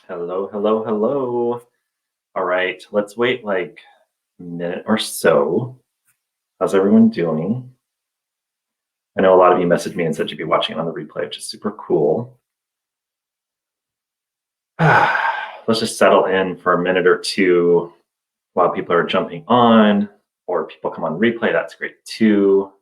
Hello, hello, hello. All right, let's wait like a minute or so. How's everyone doing? I know a lot of you messaged me and said you'd be watching it on the replay, which is super cool. Let's just settle in for a minute or two while people are jumping on, or people come on replay. That's great too.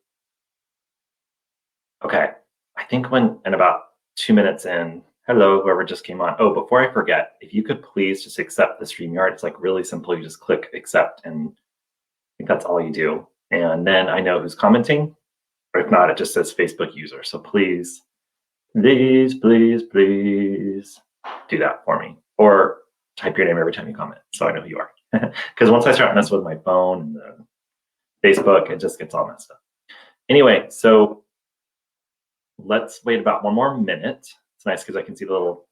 Okay, I think in about 2 minutes in, hello, whoever just came on. Oh, before I forget, if you could please just accept the StreamYard. It's like really simple. You just click accept, and I think that's all you do. And then I know who's commenting, or if not, it just says Facebook user. So please, please, please, please do that for me. Or type your name every time you comment so I know who you are. Because once I start messing with my phone and the Facebook, it just gets all messed up. Anyway, so let's wait about one more minute. It's nice because I can see the little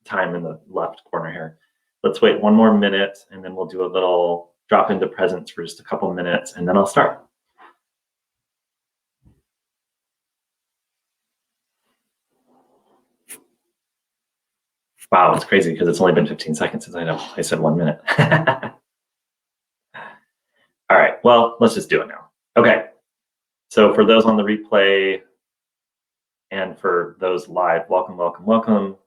time in the left corner here. Let's wait one more minute, and then we'll do a little drop into presence for just a couple minutes, and then I'll start. Wow, it's crazy because it's only been 15 seconds since I said 1 minute. All right, well, let's just do it now. Okay, so for those on the replay and for those live, welcome, welcome, welcome.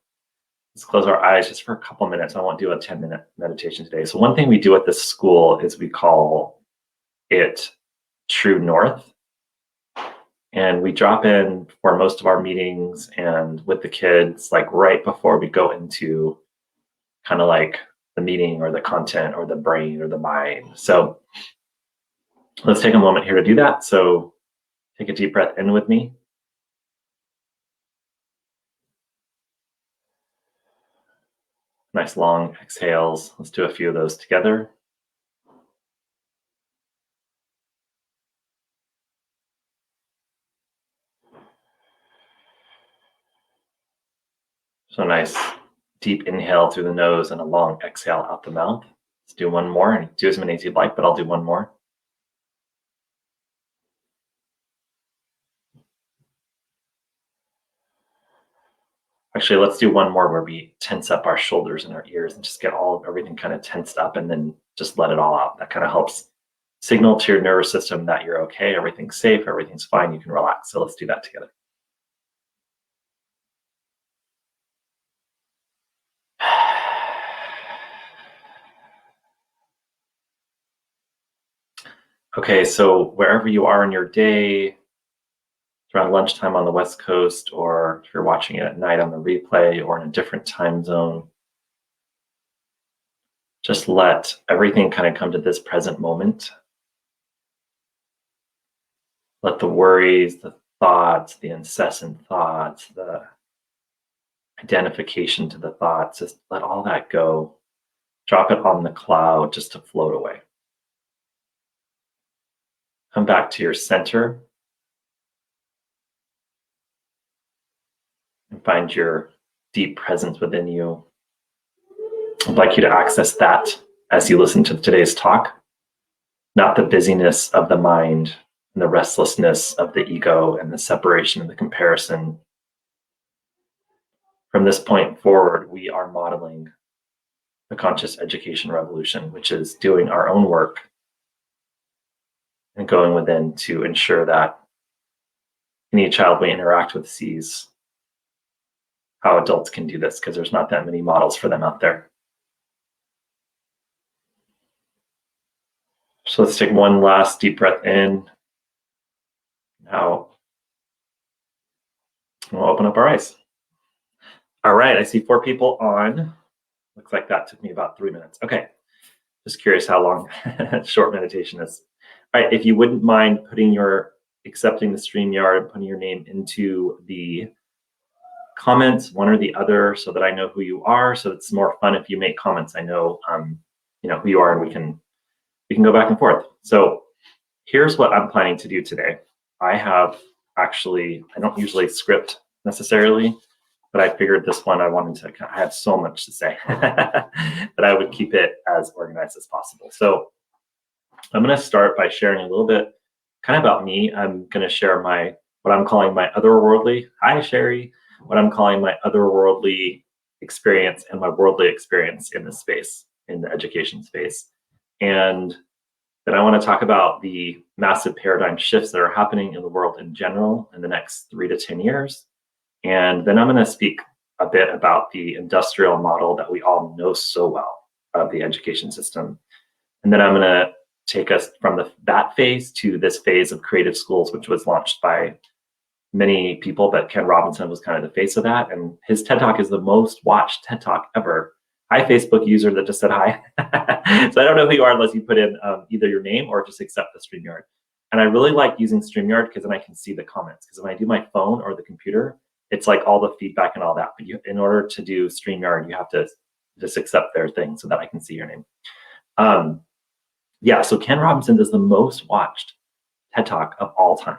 Let's close our eyes just for a couple minutes. I won't do a 10-minute meditation today. So one thing we do at this school is we call it True North. And we drop in for most of our meetings and with the kids, like right before we go into kind of like the meeting or the content or the brain or the mind. So let's take a moment here to do that. So take a deep breath in with me. Nice long exhales. Let's do a few of those together. So nice deep inhale through the nose and a long exhale out the mouth. Let's do one more, and do as many as you'd like, but I'll do one more. Actually, let's do one more where we tense up our shoulders and our ears and just get everything kind of tensed up and then just let it all out. That kind of helps signal to your nervous system that you're okay, everything's safe, everything's fine, you can relax. So let's do that together. Okay, so wherever you are in your day, around lunchtime on the West Coast, or if you're watching it at night on the replay or in a different time zone, just let everything kind of come to this present moment. Let the worries, the thoughts, the incessant thoughts, the identification to the thoughts, just let all that go. Drop it on the cloud just to float away. Come back to your center and find your deep presence within you. I'd like you to access that as you listen to today's talk, not the busyness of the mind and the restlessness of the ego and the separation and the comparison. From this point forward, we are modeling the conscious education revolution, which is doing our own work and going within to ensure that any child we interact with sees how adults can do this, because there's not that many models for them out there. So let's take one last deep breath in. Now, we'll open up our eyes. All right, I see 4 people on. Looks like that took me about 3 minutes. Okay, just curious how long short meditation is. All right, if you wouldn't mind accepting the StreamYard and putting your name into the comments, one or the other, so that I know who you are. So it's more fun if you make comments. I know, who you are, and we can go back and forth. So here's what I'm planning to do today. I don't usually script necessarily, but I figured this one I have so much to say that I would keep it as organized as possible. So I'm going to start by sharing a little bit kind of about me. I'm going to share what I'm calling my otherworldly, hi Sherry, what I'm calling my otherworldly experience and my worldly experience in this space, in the education space. And then I want to talk about the massive paradigm shifts that are happening in the world in general in the next 3 to 10 years. And then I'm going to speak a bit about the industrial model that we all know so well of the education system. And then I'm going to take us from that phase to this phase of creative schools, which was launched by many people, but Ken Robinson was kind of the face of that. And his TED Talk is the most watched TED Talk ever. Hi, Facebook user that just said hi. So I don't know who you are unless you put in either your name or just accept the StreamYard. And I really like using StreamYard because then I can see the comments. Because when I do my phone or the computer, it's like all the feedback and all that. But in order to do StreamYard, you have to just accept their thing so that I can see your name. Yeah, so Ken Robinson does the most watched TED Talk of all time,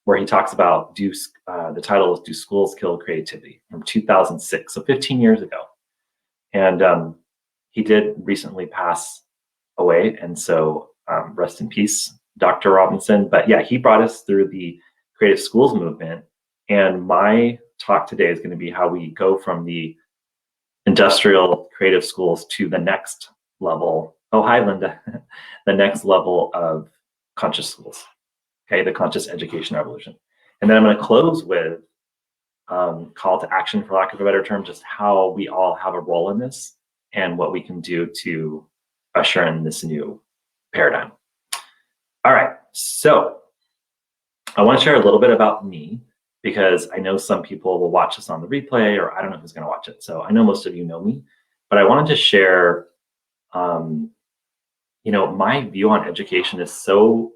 where he talks about the title is "Do Schools Kill Creativity?" from 2006, so 15 years ago. And he did recently pass away, and so rest in peace, Dr. Robinson. But yeah, he brought us through the creative schools movement. And my talk today is going to be how we go from the industrial creative schools to the next level. Oh, hi, Linda. The next level of conscious schools. Okay, the conscious education revolution. And then I'm going to close with call to action, for lack of a better term, just how we all have a role in this and what we can do to usher in this new paradigm. All right, so I want to share a little bit about me, because I know some people will watch this on the replay, or I don't know who's going to watch it. So I know most of you know me, but I wanted to share, my view on education is so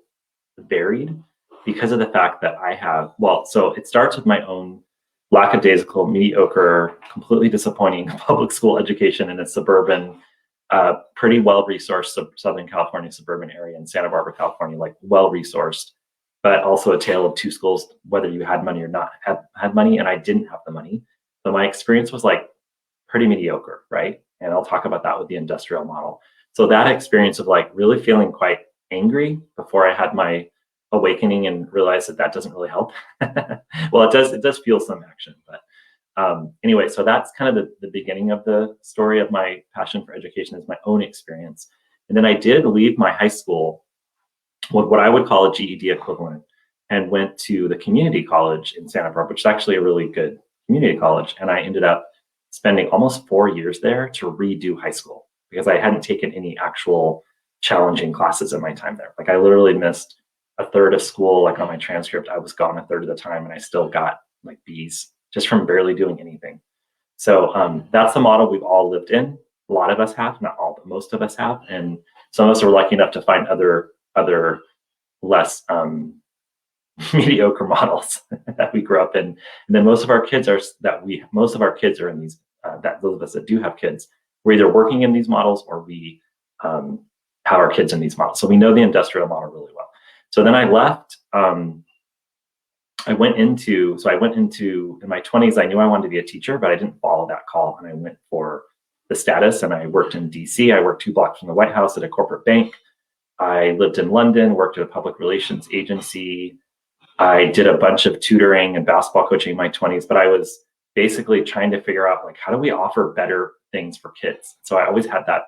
varied because of the fact that I have, so it starts with my own lackadaisical, mediocre, completely disappointing public school education in a suburban, pretty well-resourced Southern California suburban area in Santa Barbara, California, like well-resourced, but also a tale of two schools, whether you had money or not had money, and I didn't have the money. So my experience was like pretty mediocre, right? And I'll talk about that with the industrial model. So that experience of like really feeling quite angry before I had my awakening and realized that doesn't really help. Well, it does feel some action, but anyway, so that's kind of the beginning of the story of my passion for education, is my own experience. And then I did leave my high school with what I would call a GED equivalent, and went to the community college in Santa Barbara, which is actually a really good community college. And I ended up spending almost 4 years there to redo high school, because I hadn't taken any actual challenging classes in my time there. Like I literally missed a third of school. Like on my transcript, I was gone a third of the time, and I still got like B's just from barely doing anything. So that's the model we've all lived in. A lot of us have, not all, but most of us have. And some of us are lucky enough to find other less mediocre models that we grew up in. And then most of our kids are in these, that those of us that do have kids, we're either working in these models or we have our kids in these models. So we know the industrial model really well. So then I left, I went into, in my 20s, I knew I wanted to be a teacher, but I didn't follow that call. And I went for the status, and I worked in DC. I worked 2 blocks from the White House at a corporate bank. I lived in London, worked at a public relations agency. I did a bunch of tutoring and basketball coaching in my 20s, but I was basically trying to figure out, like, how do we offer better things for kids? So I always had that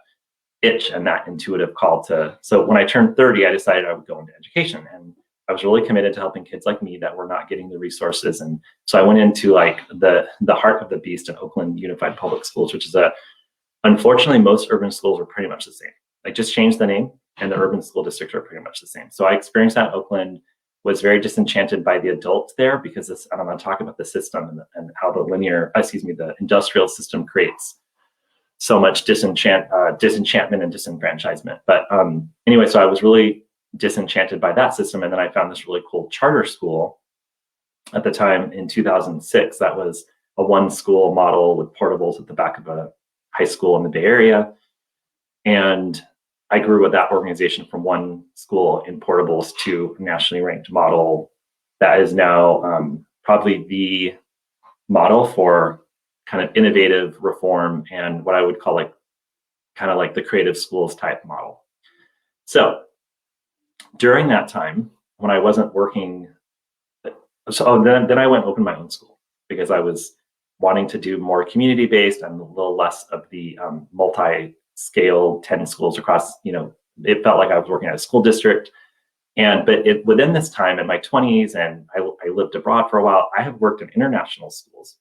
itch and that intuitive call to, so when I turned 30, I decided I would go into education, and I was really committed to helping kids like me that were not getting the resources. And so I went into like the heart of the beast in Oakland Unified Public Schools, which is unfortunately, most urban schools are pretty much the same. Like just change the name, and the urban school districts are pretty much the same. So I experienced that in Oakland, was very disenchanted by the adults there, because I'm going to talk about the system and how the industrial system creates so much disenchantment and disenfranchisement. But anyway, so I was really disenchanted by that system. And then I found this really cool charter school at the time in 2006. That was a 1-school model with portables at the back of a high school in the Bay Area. And I grew with that organization from 1 school in portables to a nationally ranked model that is now probably the model for kind of innovative reform and what I would call kind of like the creative schools type model. So during that time, when I wasn't working, then I went and opened my own school, because I was wanting to do more community-based and a little less of the multi-scale 10 schools across, it felt like I was working at a school district. But within this time in my 20s, and I lived abroad for a while, I have worked in international schools.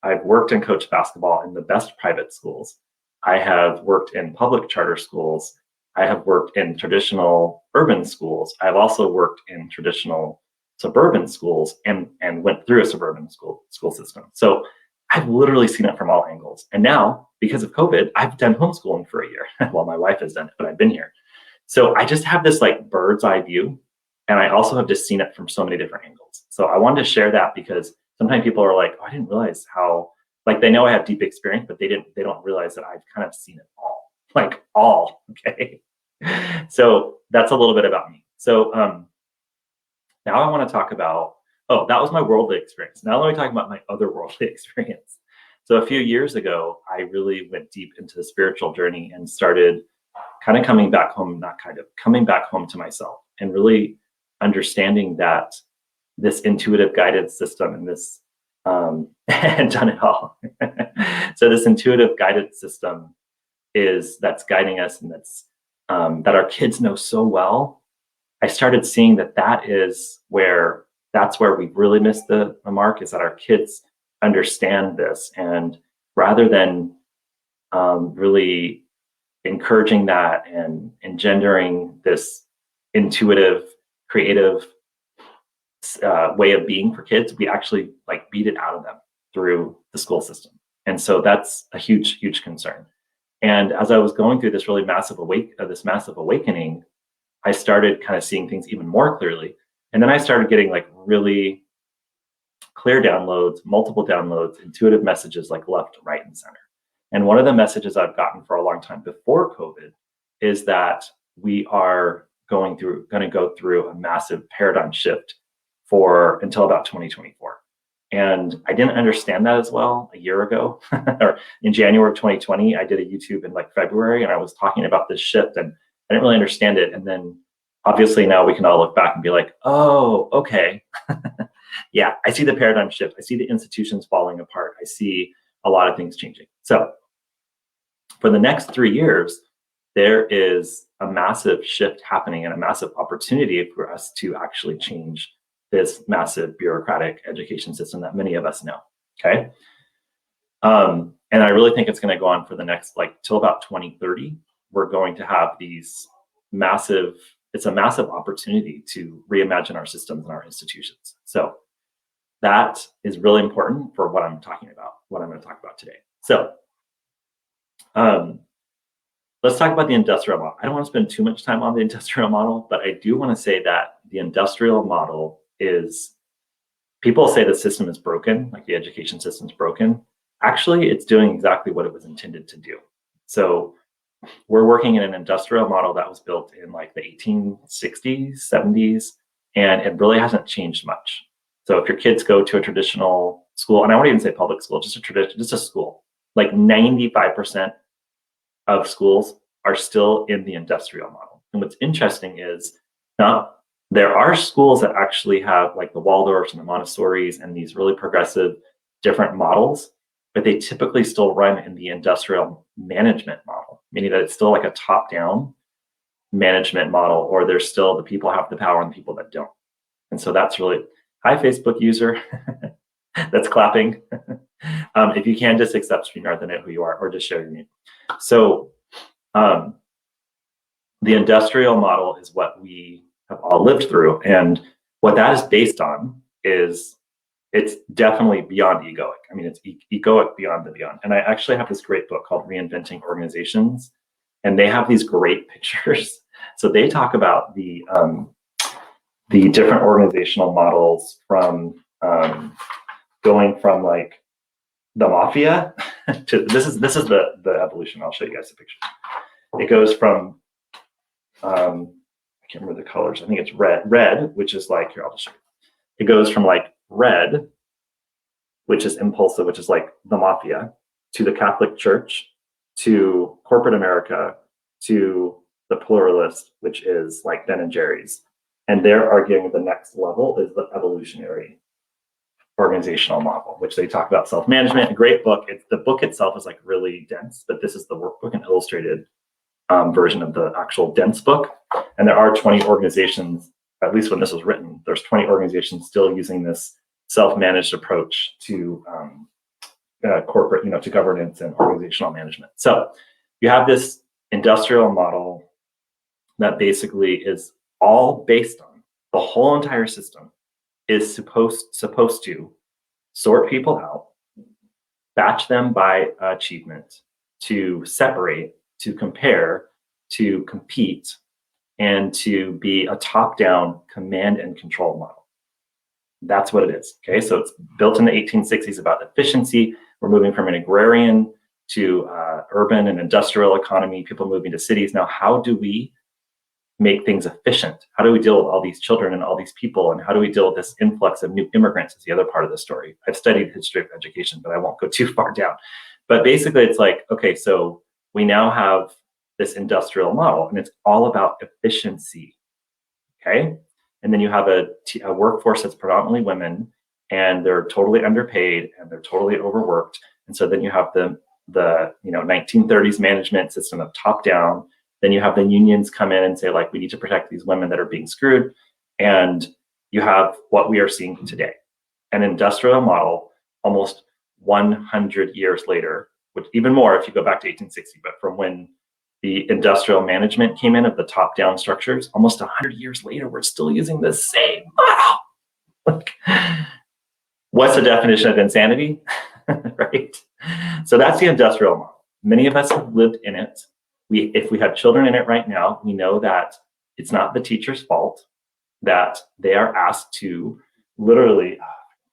I've worked and coached basketball in the best private schools. I have worked in public charter schools. I have worked in traditional urban schools. I've also worked in traditional suburban schools and went through a suburban school system. So I've literally seen it from all angles. And now, because of COVID, I've done homeschooling for a year. Well, my wife has done it, but I've been here. So I just have this like bird's eye view. And I also have just seen it from so many different angles. So I wanted to share that because sometimes people are like, oh, I didn't realize how, like they know I have deep experience, but they don't realize that I've kind of seen it all, like all, okay? So that's a little bit about me. So now I want to talk about, that was my worldly experience. Now let me talk about my otherworldly experience. So a few years ago, I really went deep into the spiritual journey and started coming back home to myself and really understanding that this intuitive guided system and this, and done it all. So this intuitive guided system that's guiding us and that's, that our kids know so well. I started seeing that's where we've really missed the mark, is that our kids understand this. And rather than really encouraging that and engendering this intuitive, creative way of being for kids, we actually like beat it out of them through the school system. And so that's a huge, huge concern. And as I was going through this really massive awakening, I started kind of seeing things even more clearly. And then I started getting like really clear downloads, multiple downloads, intuitive messages like left, right, and center. And one of the messages I've gotten for a long time before COVID is that we are going to go through a massive paradigm shift until about 2024. And I didn't understand that as well a year ago, or in January of 2020, I did a YouTube in like February, and I was talking about this shift and I didn't really understand it. And then obviously now we can all look back and be like, oh, okay. Yeah, I see the paradigm shift. I see the institutions falling apart. I see a lot of things changing. So for the next 3 years, there is a massive shift happening and a massive opportunity for us to actually change this massive bureaucratic education system that many of us know, okay? And I really think it's gonna go on for the next, till about 2030. We're going to have it's a massive opportunity to reimagine our systems and our institutions. So that is really important for what I'm talking about, what I'm gonna talk about today. So let's talk about the industrial model. I don't wanna spend too much time on the industrial model, but I do wanna say that the industrial model people say the system is broken, like the education system is broken. Actually, it's doing exactly what it was intended to do. So we're working in an industrial model that was built in like the 1860s, 70s, and it really hasn't changed much. So if your kids go to a traditional school, and I won't even say public school, just a school, like 95% of schools are still in the industrial model. And what's interesting is there are schools that actually have like the Waldorfs and the Montessoris and these really progressive different models, but they typically still run in the industrial management model, meaning that it's still like a top-down management model, or there's still the people have the power and the people that don't. And so that's really, hi Facebook user, that's clapping. If you can, just accept StreamYard, then know who you are, or just share your name. So the industrial model is what we have all lived through. And what that is based on is it's definitely beyond egoic. I mean, it's egoic beyond the beyond. And I actually have this great book called Reinventing Organizations, and they have these great pictures. So they talk about the different organizational models from going from like the mafia to this is the evolution. I'll show you guys a picture. It goes from I can't remember the colors. I think it's red, which is like, here, I'll just show you. It goes from like red, which is impulsive, which is like the mafia, to the Catholic Church, to corporate America, to the pluralist, which is like Ben and Jerry's. And they're arguing the next level is the evolutionary organizational model, which they talk about self-management. A great book. The book itself is like really dense, but this is the workbook and illustrated version of the actual dense book. And there are 20 organizations, at least when this was written, there's 20 organizations still using this self-managed approach to corporate, to governance and organizational management. So you have this industrial model that basically is all based on the whole entire system is supposed to sort people out, batch them by achievement, to separate, to compare, to compete, and to be a top-down command and control model. That's what it is. Okay, so it's built in the 1860s about efficiency. We're moving from an agrarian to urban and industrial economy, people moving to cities. Now, how do we make things efficient? How do we deal with all these children and all these people? And how do we deal with this influx of new immigrants is the other part of the story. I've studied history of education, but I won't go too far down. But basically it's like, okay, so we now have this industrial model and it's all about efficiency, okay? And then you have a workforce that's predominantly women and they're totally underpaid and they're totally overworked. And so then you have the 1930s management system of top down. Then you have the unions come in and say, like, we need to protect these women that are being screwed. And you have what we are seeing today, an industrial model almost 100 years later, which even more if you go back to 1860, but from when the industrial management came in of the top-down structures, almost 100 years later, we're still using the same model. What's the definition of insanity, right? So that's the industrial model. Many of us have lived in it. If we have children in it right now, we know that it's not the teacher's fault, that they are asked to literally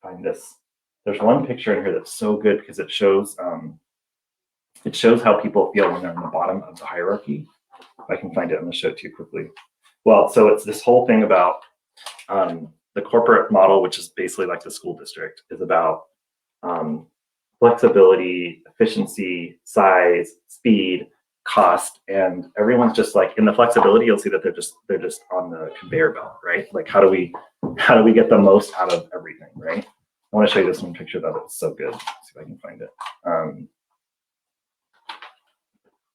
find this. There's one picture in here that's so good because it shows how people feel when they're in the bottom of the hierarchy. If I can find it, I'm going to show it to you quickly. Well, so it's this whole thing about the corporate model, which is basically like the school district, is about flexibility, efficiency, size, speed, cost, and everyone's just like in the flexibility. You'll see that they're just on the conveyor belt, right? Like how do we get the most out of everything, right? I want to show you this one picture though. It's so good. Let's see if I can find it.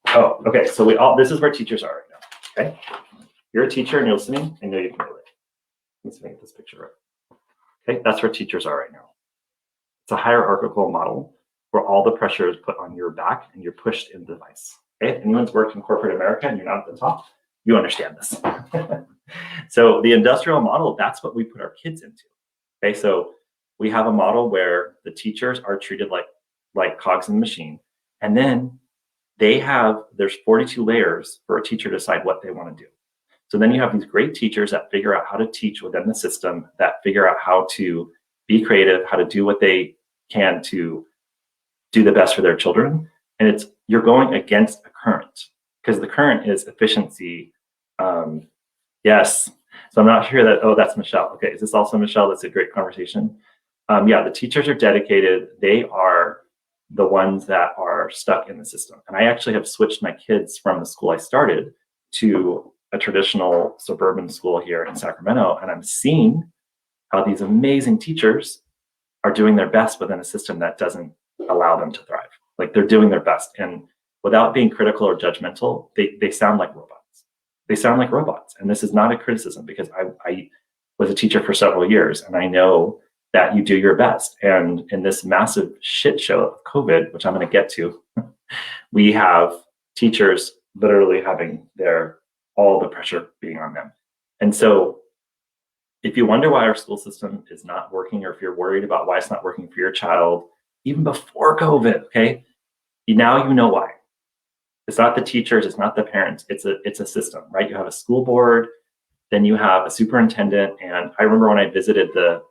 Oh, okay. So this is where teachers are right now. Okay, you're a teacher and you're listening. I know you can relate. Let's make this picture right. Okay, that's where teachers are right now. It's a hierarchical model where all the pressure is put on your back and you're pushed in the vice. Okay, if anyone's worked in corporate America and you're not at the top, you understand this. So the industrial model, that's what we put our kids into. Okay, so we have a model where the teachers are treated like cogs in the machine, and then there's 42 layers for a teacher to decide what they want to do. So then you have these great teachers that figure out how to teach within the system, that figure out how to be creative, how to do what they can to do the best for their children. And you're going against a current because the current is efficiency. Yes. So I'm not sure that, oh, that's Michelle. Okay. Is this also Michelle? That's a great conversation. Yeah, the teachers are dedicated. They are the ones that are stuck in the system. And I actually have switched my kids from the school I started to a traditional suburban school here in Sacramento. And I'm seeing how these amazing teachers are doing their best within a system that doesn't allow them to thrive. Like they're doing their best. And without being critical or judgmental, they sound like robots. They sound like robots. And this is not a criticism because I was a teacher for several years and I know that you do your best. And in this massive shit show of COVID, which I'm going to get to, we have teachers literally having all the pressure being on them. And so if you wonder why our school system is not working, or if you're worried about why it's not working for your child, even before COVID, okay, now you know why. It's not the teachers, it's not the parents, it's a system, right? You have a school board, then you have a superintendent. And I remember when I visited the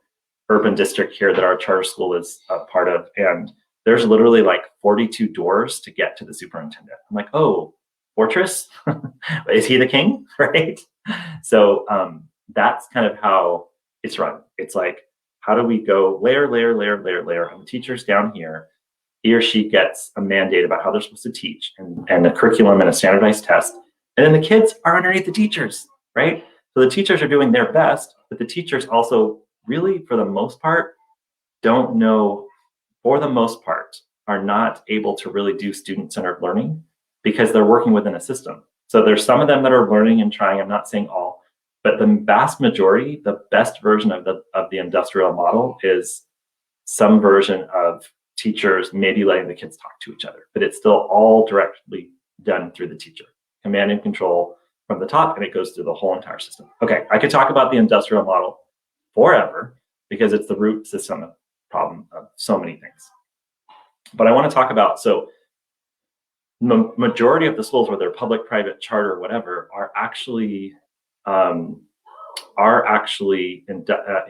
urban district here that our charter school is a part of, and there's literally like 42 doors to get to the superintendent. I'm like, oh, fortress? Is he the king, right? So that's kind of how it's run. It's like, how do we go layer, and the teacher's down here, he or she gets a mandate about how they're supposed to teach and a curriculum and a standardized test. And then the kids are underneath the teachers, right? So the teachers are doing their best, but the teachers also really, for the most part, don't know, for the most part, are not able to really do student-centered learning because they're working within a system. So there's some of them that are learning and trying, I'm not saying all, but the vast majority, the best version of the industrial model is some version of teachers maybe letting the kids talk to each other, but it's still all directly done through the teacher, command and control from the top, and it goes through the whole entire system. Okay, I could talk about the industrial model forever because it's the root system problem of so many things. But I want to talk about, so the majority of the schools, whether public, private, charter, whatever, are actually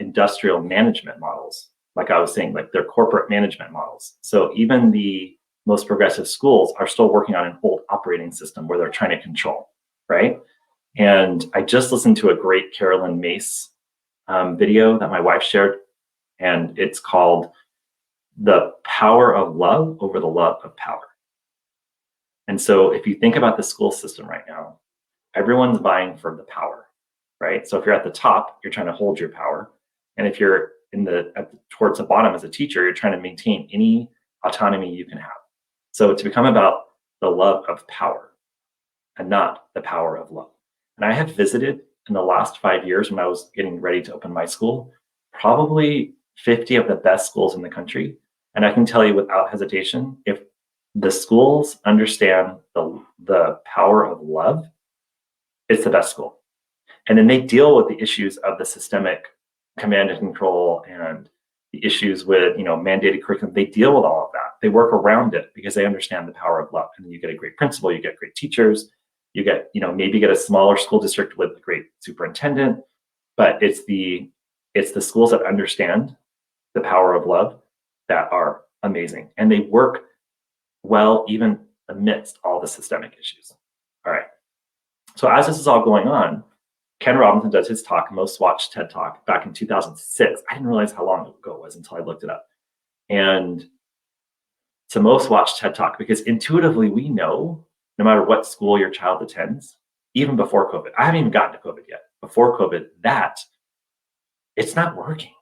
industrial management models. Like I was saying, like they're corporate management models. So even the most progressive schools are still working on an old operating system where they're trying to control, right? And I just listened to a great Carolyn Mace video that my wife shared, and it's called The Power of Love Over the Love of Power. And so if you think about the school system right now, everyone's vying for the power, right? So if you're at the top, you're trying to hold your power. And if you're towards the bottom as a teacher, you're trying to maintain any autonomy you can have. So it's become about the love of power and not the power of love. And I have visited in the last 5 years when I was getting ready to open my school, probably 50 of the best schools in the country. And I can tell you without hesitation, if the schools understand the power of love, it's the best school. And then they deal with the issues of the systemic command and control and the issues with, mandated curriculum. They deal with all of that. They work around it because they understand the power of love. And then you get a great principal, you get great teachers, you get, maybe get a smaller school district with a great superintendent, but it's the schools that understand the power of love that are amazing. And they work well, even amidst all the systemic issues. All right. So as this is all going on, Ken Robinson does his talk, most watched TED Talk, back in 2006. I didn't realize how long ago it was until I looked it up. And it's the most watched TED Talk because intuitively we know, no matter what school your child attends, even before COVID, I haven't even gotten to COVID yet, before COVID, that it's not working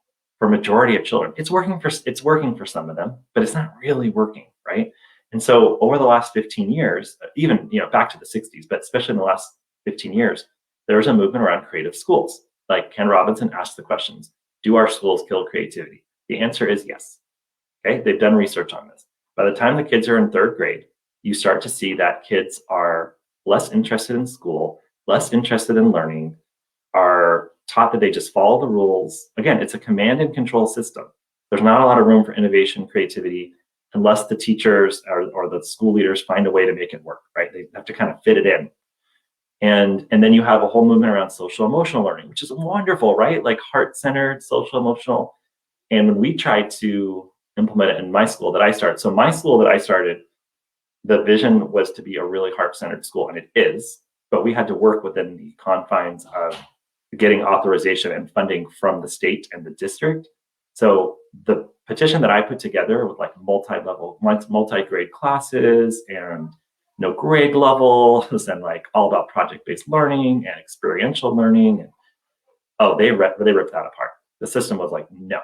for majority of children. It's working for some of them, but it's not really working, right? And so over the last 15 years, even back to the 60s, but especially in the last 15 years, there was a movement around creative schools. Like Ken Robinson asked the questions, do our schools kill creativity? The answer is yes. Okay, they've done research on this. By the time the kids are in third grade, you start to see that kids are less interested in school, less interested in learning, are taught that they just follow the rules. Again, it's a command and control system. There's not a lot of room for innovation, creativity, unless the teachers or the school leaders find a way to make it work, right? They have to kind of fit it in. And then you have a whole movement around social emotional learning, which is wonderful, right? Like heart-centered, social emotional. And when we tried to implement it in my school that I started, so my school that I started, the vision was to be a really heart-centered school, and it is, but we had to work within the confines of getting authorization and funding from the state and the district. So the petition that I put together with like multi-grade classes and no grade levels and like all about project-based learning and experiential learning. And they ripped that apart. The system was like, no,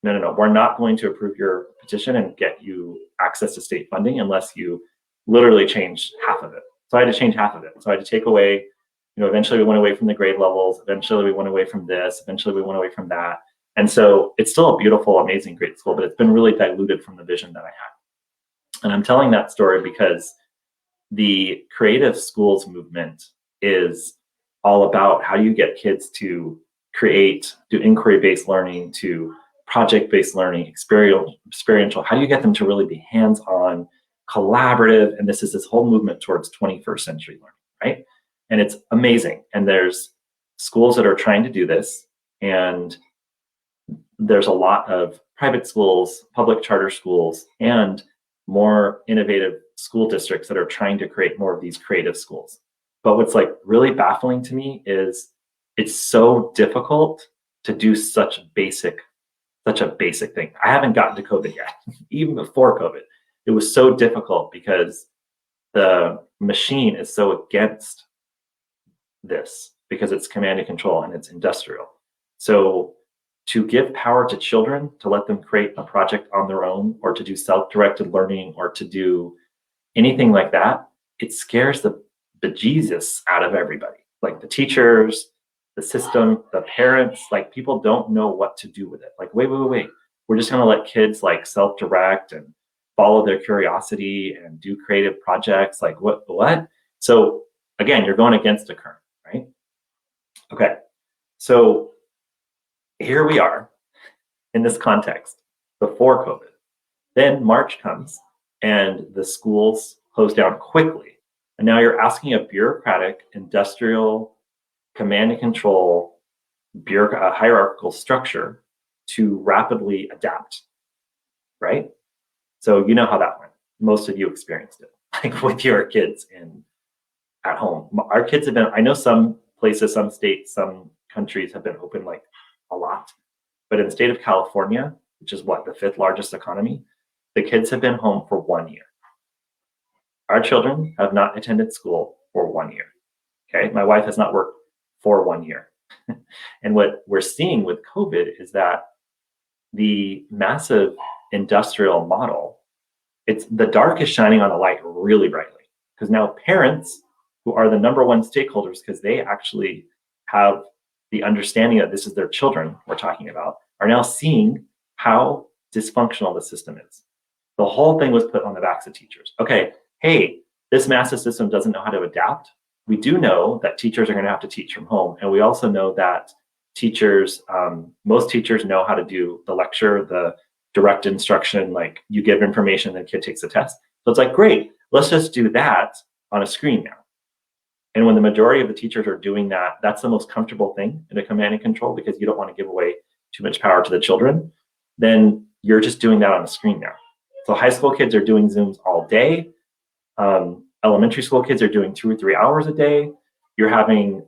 we're not going to approve your petition and get you access to state funding unless you literally change half of it. So I had to change half of it. So I had to take away, eventually we went away from the grade levels. Eventually we went away from this. Eventually we went away from that. And so it's still a beautiful, amazing, great school, but it's been really diluted from the vision that I had. And I'm telling that story because the creative schools movement is all about how you get kids to create, do inquiry-based learning, to project-based learning, experiential. How do you get them to really be hands-on, collaborative? And this is this whole movement towards 21st century learning, right? And it's amazing. And there's schools that are trying to do this. And there's a lot of private schools, public charter schools, and more innovative school districts that are trying to create more of these creative schools. But what's like really baffling to me is it's so difficult to do such a basic thing. I haven't gotten to COVID yet. Even before COVID, it was so difficult because the machine is so against this because it's command and control and it's industrial. So to give power to children, to let them create a project on their own, or to do self-directed learning, or to do anything like that, it scares the bejesus out of everybody. Like the teachers, the system, the parents, like people don't know what to do with it. Like, wait. We're just gonna let kids like self-direct and follow their curiosity and do creative projects. Like what? So again, you're going against the current, right? Okay, so here we are in this context before COVID. Then March comes and the schools close down quickly. And now you're asking a bureaucratic, industrial, command and control, hierarchical structure to rapidly adapt, right? So you know how that went. Most of you experienced it, like with your kids at home. Our kids have been, I know some places, some states, some countries have been open like a lot. But in the state of California, which is what, the 5th largest economy, the kids have been home for 1 year. Our children have not attended school for 1 year. Okay, my wife has not worked for 1 year. And what we're seeing with COVID is that the massive industrial model, it's the dark is shining on the light really brightly, because now parents, who are the number one stakeholders, because they actually have the understanding that this is their children we're talking about, are now seeing how dysfunctional the system is. The whole thing was put on the backs of teachers. Okay, hey, this massive system doesn't know how to adapt. We do know that teachers are going to have to teach from home. And we also know that teachers, most teachers know how to do the lecture, the direct instruction, like you give information, the kid takes a test. So it's like, great, let's just do that on a screen now. And when the majority of the teachers are doing that, that's the most comfortable thing in a command and control, because you don't want to give away too much power to the children. Then you're just doing that on a screen now. So high school kids are doing Zooms all day. Elementary school kids are doing 2 or 3 hours a day. You're having,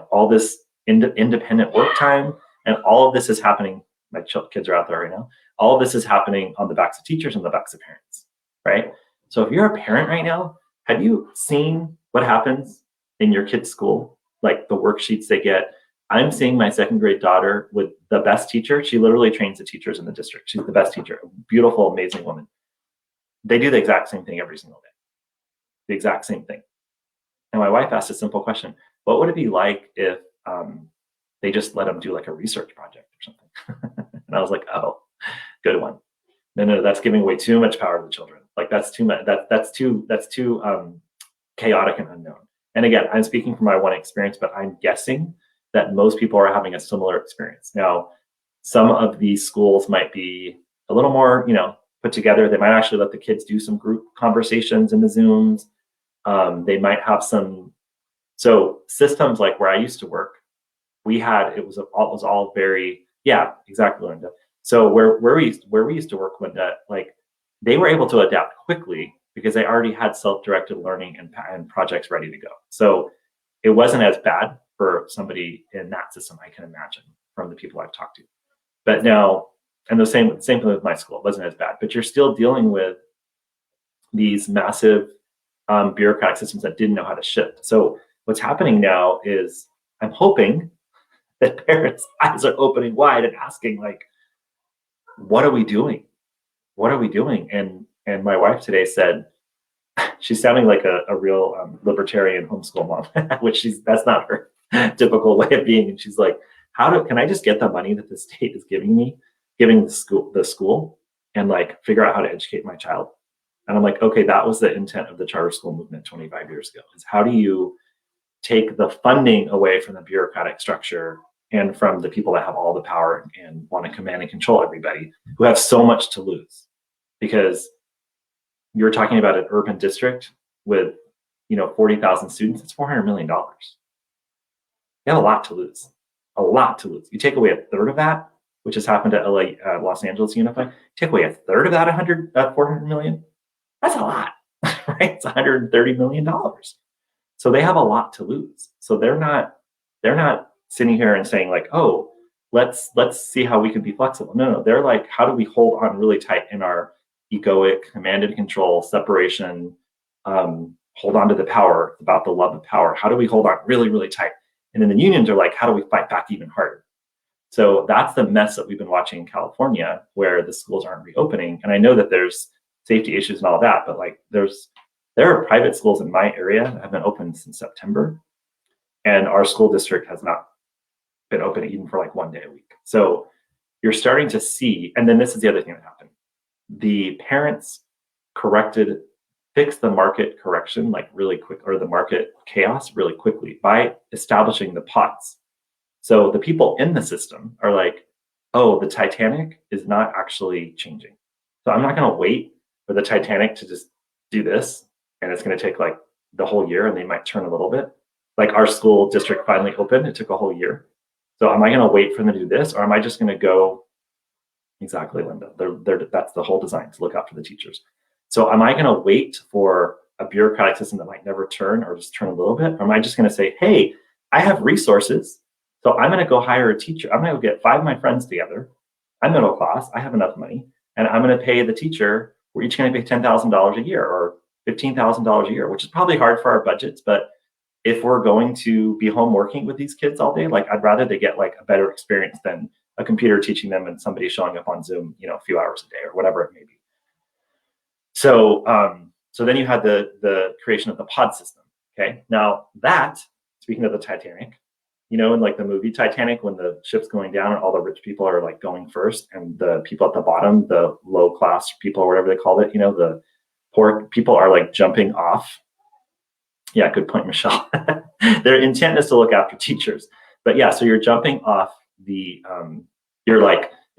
all this independent work time, and all of this is happening. My kids are out there right now. All of this is happening on the backs of teachers and the backs of parents, right? So if you're a parent right now, have you seen what happens in your kid's school? Like the worksheets they get. I'm seeing my 2nd grade daughter with the best teacher. She literally trains the teachers in the district. She's the best teacher, a beautiful, amazing woman. They do the exact same thing every single day. The exact same thing. And my wife asked a simple question: what would it be like if they just let them do like a research project or something? And I was like, oh, good one. No, that's giving away too much power to the children. Like that's too much. That's too chaotic and unknown. And again, I'm speaking from my one experience, but I'm guessing that most people are having a similar experience. Now, some of these schools might be a little more, put together. They might actually let the kids do some group conversations in the Zooms. They might have some. So systems like where I used to work, it was all very, yeah, exactly, Linda. So where we used to work, Linda, like they were able to adapt quickly because they already had self-directed learning and projects ready to go. So it wasn't as bad for somebody in that system, I can imagine, from the people I've talked to. But now, and the same thing with my school, it wasn't as bad, but you're still dealing with these massive bureaucratic systems that didn't know how to shift. So what's happening now is I'm hoping that parents' eyes are opening wide and asking, like, what are we doing? What are we doing? And my wife today said, she's sounding like a real libertarian homeschool mom, which that's not her typical way of being. And she's like, can I just get the money that the state is giving the school and like figure out how to educate my child? And I'm like, okay, that was the intent of the charter school movement 25 years ago, is how do you take the funding away from the bureaucratic structure and from the people that have all the power and want to command and control everybody, who have so much to lose? Because you're talking about an urban district with 40,000 students. It's $400 million. You have a lot to lose. A lot to lose. You take away a third of that, which has happened to LA, Los Angeles Unified. Take away a third of that, 400 million. That's a lot, right? It's $130 million. So they have a lot to lose. So they're not sitting here and saying like, oh, let's see how we can be flexible. No, they're like, how do we hold on really tight in our egoic command and control separation, hold on to the power, about the love of power? How do we hold on really, really tight? And then the unions are like, how do we fight back even harder? So that's the mess that we've been watching in California, where the schools aren't reopening. And I know that there's safety issues and all that, but like there are private schools in my area that have been open since September, and our school district has not been open even for like 1 day a week. So you're starting to see, and then this is the other thing that happened. The parents fixed the market correction like really quick, or the market chaos really quickly by establishing the pods. So the people in the system are like, oh, the Titanic is not actually changing. So I'm not going to wait for the Titanic to just do this, and it's going to take like the whole year, and they might turn a little bit. Like our school district finally opened, it took a whole year. So am I going to wait for them to do this, or am I just going to go? Exactly, Linda. That's the whole design, to look after the teachers. So am I going to wait for a bureaucratic system that might never turn, or just turn a little bit? Or am I just going to say, hey, I have resources, so I'm going to go hire a teacher. I'm going to go get 5 of my friends together. I'm middle class. I have enough money. And I'm going to pay the teacher. We're each going to pay $10,000 a year or $15,000 a year, which is probably hard for our budgets. But if we're going to be home working with these kids all day, like I'd rather they get like a better experience than a computer teaching them and somebody showing up on Zoom, a few hours a day or whatever it may be. So, so then you had the creation of the pod system. Okay. Now that, speaking of the Titanic, in like the movie Titanic, when the ship's going down and all the rich people are like going first, and the people at the bottom, the low class people or whatever they called it, the poor people are like jumping off. Yeah, good point, Michelle. Their intent is to look after teachers. But yeah, so you're jumping off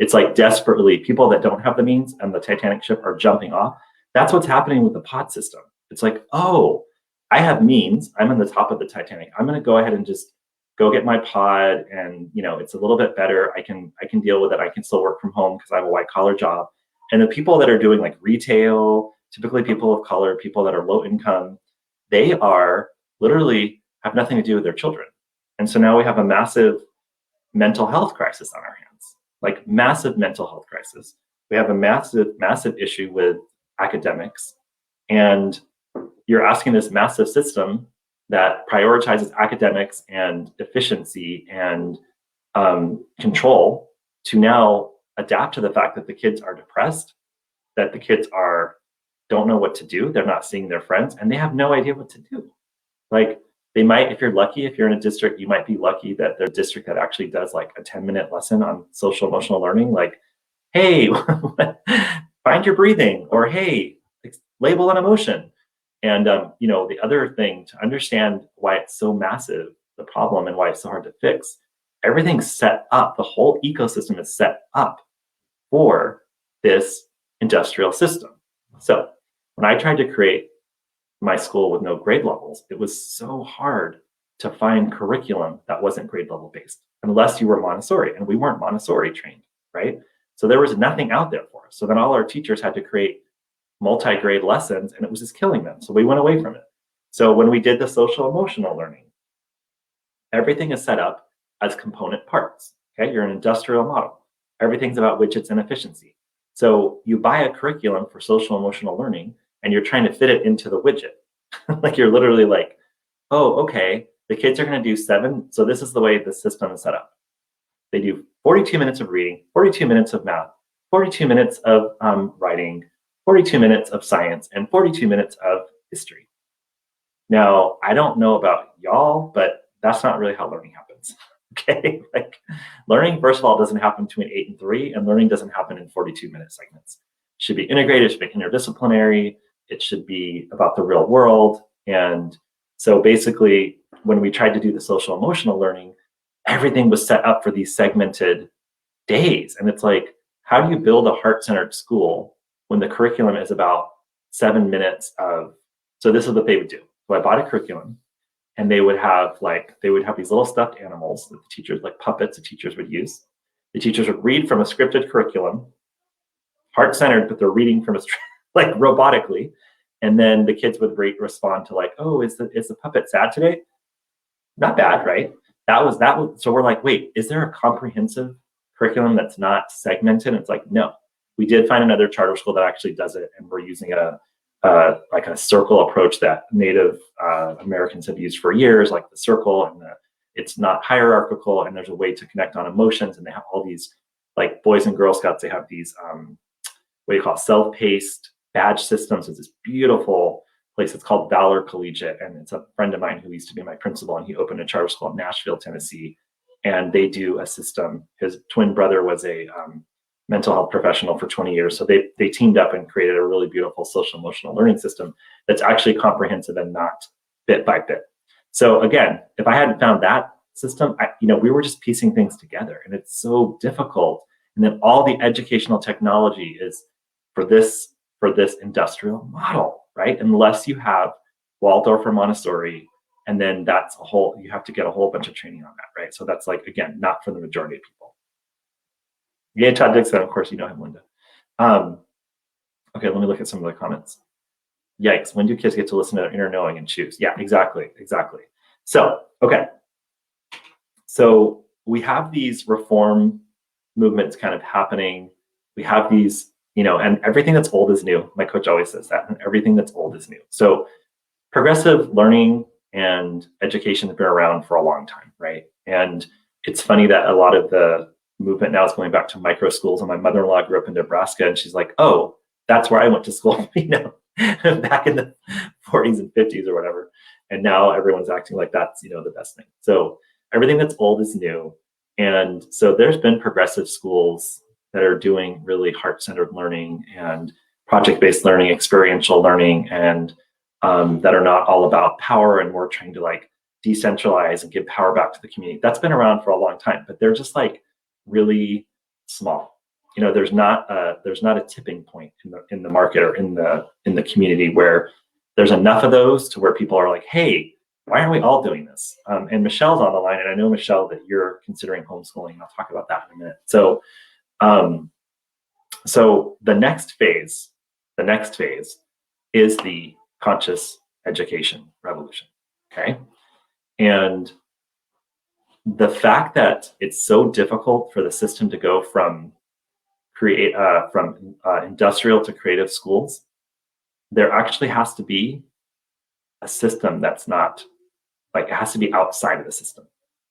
it's like desperately, people that don't have the means and the Titanic ship are jumping off. That's what's happening with the pod system. It's like, oh, I have means. I'm on the top of the Titanic. I'm going to go ahead and just go get my pod, and it's a little bit better. I can deal with it. I can still work from home because I have a white collar job. And the people that are doing like retail, typically people of color, people that are low income, they are literally have nothing to do with their children. And so now we have a massive mental health crisis on our hands, like massive mental health crisis. We have a massive issue with academics, and you're asking this massive system that prioritizes academics and efficiency and control to now adapt to the fact that the kids are depressed, that the kids don't know what to do, they're not seeing their friends, and they have no idea what to do. Like they might, if you're lucky, if you're in a district, you might be lucky that there's a district that actually does like a 10-minute lesson on social emotional learning, like, hey, find your breathing, or hey, label an emotion. And the other thing to understand why it's so massive, the problem, and why it's so hard to fix, everything's set up, the whole ecosystem is set up for this industrial system. So when I tried to create my school with no grade levels, it was so hard to find curriculum that wasn't grade level based, unless you were Montessori, and we weren't Montessori trained, right? So there was nothing out there for us. So then all our teachers had to create multi-grade lessons, and it was just killing them. So we went away from it. So when we did the social emotional learning, everything is set up as component parts. Okay, you're an industrial model. Everything's about widgets and efficiency. So you buy a curriculum for social emotional learning, and you're trying to fit it into the widget. Like you're literally like, oh, okay, the kids are going to do 7. So this is the way the system is set up. They do 42 minutes of reading, 42 minutes of math, 42 minutes of writing, 42 minutes of science, and 42 minutes of history. Now, I don't know about y'all, but that's not really how learning happens. Okay, like learning, first of all, doesn't happen between 8 and 3, and learning doesn't happen in 42-minute segments. It should be integrated, it should be interdisciplinary, it should be about the real world. And so basically, when we tried to do the social emotional learning, everything was set up for these segmented days. And it's like, how do you build a heart-centered school when the curriculum is about 7 minutes of, so this is what they would do. So I bought a curriculum, and they would have these little stuffed animals that the teachers, like puppets, the teachers would use. The teachers would read from a scripted curriculum, heart-centered, but they're reading from like robotically. And then the kids would respond to like, oh, is the puppet sad today? Not bad, right? That was, so we're like, wait, is there a comprehensive curriculum that's not segmented? And it's like, no. We did find another charter school that actually does it, and we're using like a circle approach that Native Americans have used for years, like the circle, and it's not hierarchical, and there's a way to connect on emotions. And they have all these, like Boys and Girl Scouts, they have these what do you call it, self-paced badge systems. It's this beautiful place. It's called Valor Collegiate, and it's a friend of mine who used to be my principal, and he opened a charter school in Nashville, Tennessee, and they do a system. His twin brother was a mental health professional for 20 years, so they teamed up and created a really beautiful social emotional learning system that's actually comprehensive and not bit by bit. So again, if I hadn't found that system, we were just piecing things together, and it's so difficult. And then all the educational technology is for this industrial model, right? Unless you have Waldorf or Montessori, and then you have to get a whole bunch of training on that, right? So that's like, again, not for the majority of people. Yeah, Todd Dixon, of course, you know him, Linda. Okay, let me look at some of the comments. Yikes, when do kids get to listen to their inner knowing and choose? Yeah, exactly. So, okay. So we have these reform movements kind of happening. We have these, and everything that's old is new. My coach always says that, and everything that's old is new. So progressive learning and education have been around for a long time, right? And it's funny that a lot of the movement now is going back to micro schools. And my mother-in-law grew up in Nebraska, and she's like, oh, that's where I went to school, back in the 40s and 50s or whatever. And now everyone's acting like that's, the best thing. So everything that's old is new. And so there's been progressive schools that are doing really heart-centered learning and project-based learning, experiential learning, and that are not all about power, and we're trying to like decentralize and give power back to the community. That's been around for a long time, but they're just like really small. There's not a tipping point in the market or in the community where there's enough of those to where people are like, hey, why aren't we all doing this? And Michelle's on the line, and I know, Michelle, that you're considering homeschooling. I'll talk about that in a minute. So, so the next phase is the conscious education revolution. Okay, and the fact that it's so difficult for the system to go from industrial to creative schools, there actually has to be a system that's not like, it has to be outside of the system.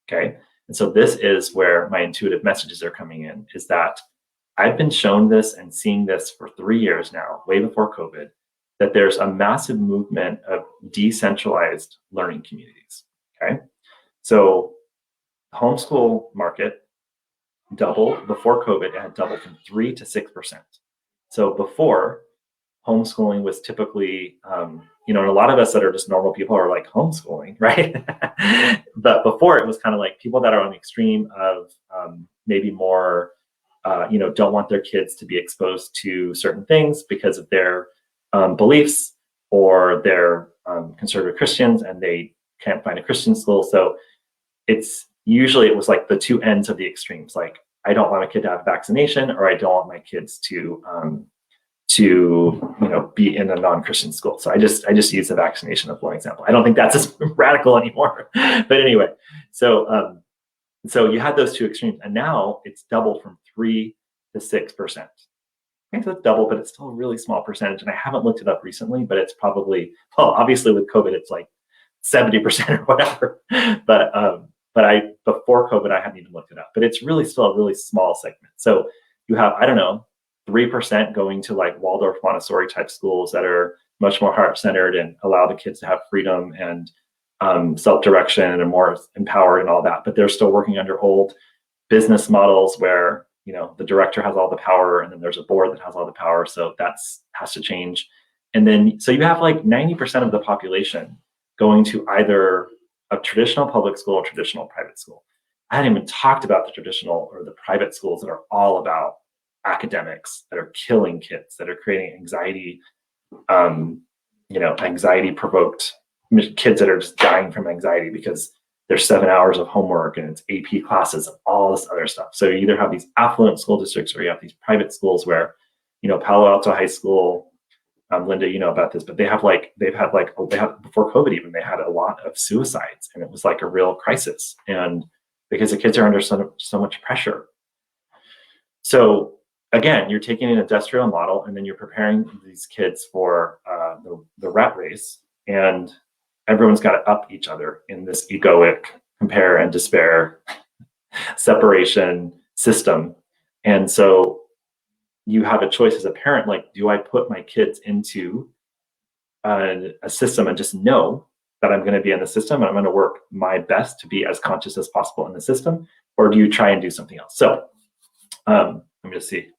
Okay. And so this is where my intuitive messages are coming in, is that I've been shown this and seeing this for 3 years now, way before COVID, that there's a massive movement of decentralized learning communities. Okay. So the homeschool market doubled before COVID. It had doubled from 3 to 6%. So before, homeschooling was typically, and a lot of us that are just normal people are like, homeschooling, right? But before, it was kind of like people that are on the extreme of maybe more, don't want their kids to be exposed to certain things because of their beliefs, or they're conservative Christians and they can't find a Christian school. So it was like the two ends of the extremes. Like, I don't want a kid to have a vaccination, or I don't want my kids to be in a non-Christian school. So I just use the vaccination as one example. I don't think that's as radical anymore. But anyway, so you had those two extremes, and now it's doubled from 3 to 6%. I think it's double, but it's still a really small percentage. And I haven't looked it up recently, but it's probably, well, obviously with COVID, it's like 70% or whatever. But before COVID, I hadn't even looked it up. But it's really still a really small segment. So you have, 3% going to like Waldorf Montessori type schools that are much more heart-centered and allow the kids to have freedom and self-direction and are more empowered and all that. But they're still working under old business models where, the director has all the power, and then there's a board that has all the power. So has to change. And then, so you have like 90% of the population going to either a traditional public school or traditional private school. I hadn't even talked about the traditional or the private schools that are all about academics, that are killing kids, that are creating anxiety, anxiety provoked kids that are just dying from anxiety because there's 7 hours of homework and it's AP classes and all this other stuff. So you either have these affluent school districts, or you have these private schools where, Palo Alto High School, Linda, you know about this, but they had before COVID even, they had a lot of suicides, and it was like a real crisis. And because the kids are under so much pressure. So again, you're taking an industrial model, and then you're preparing these kids for the rat race, and everyone's got to up each other in this egoic compare and despair, separation system. And so you have a choice as a parent, like, do I put my kids into a system and just know that I'm going to be in the system and I'm going to work my best to be as conscious as possible in the system? Or do you try and do something else? So let me just see.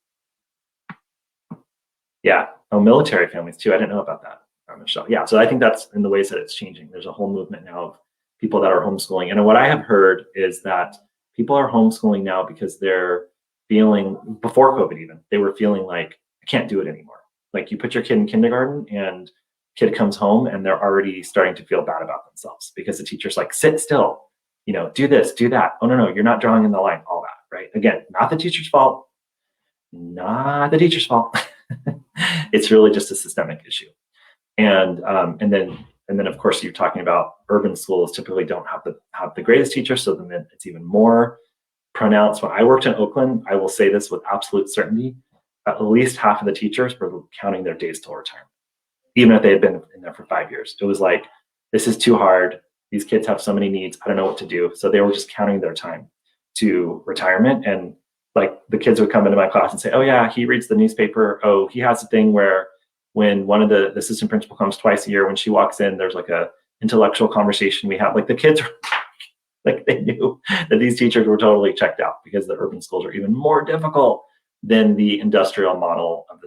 Yeah. Oh, military families too. I didn't know about that, Michelle. Yeah. So I think that's in the ways that it's changing. There's a whole movement now of people that are homeschooling. And what I have heard is that people are homeschooling now because they're feeling, before COVID even, they were feeling like, I can't do it anymore. Like, you put your kid in kindergarten and kid comes home and they're already starting to feel bad about themselves because the teacher's like, sit still, do this, do that. Oh, no, you're not drawing in the line, all that, right? Again, not the teacher's fault, not the teacher's fault. It's really just a systemic issue. And then of course you're talking about urban schools typically don't have the greatest teachers, so then it's even more pronounced. When I worked in Oakland, I will say this with absolute certainty, at least half of the teachers were counting their days till retirement, even if they had been in there for 5 years. It was like, this is too hard. These kids have so many needs. I don't know what to do. So they were just counting their time to retirement. And like, the kids would come into my class and say, oh yeah, he reads the newspaper. Oh, he has a thing where when one of the assistant principal comes twice a year, when she walks in, there's like a intellectual conversation we have. Like, the kids are like, they knew that these teachers were totally checked out because the urban schools are even more difficult than the industrial model of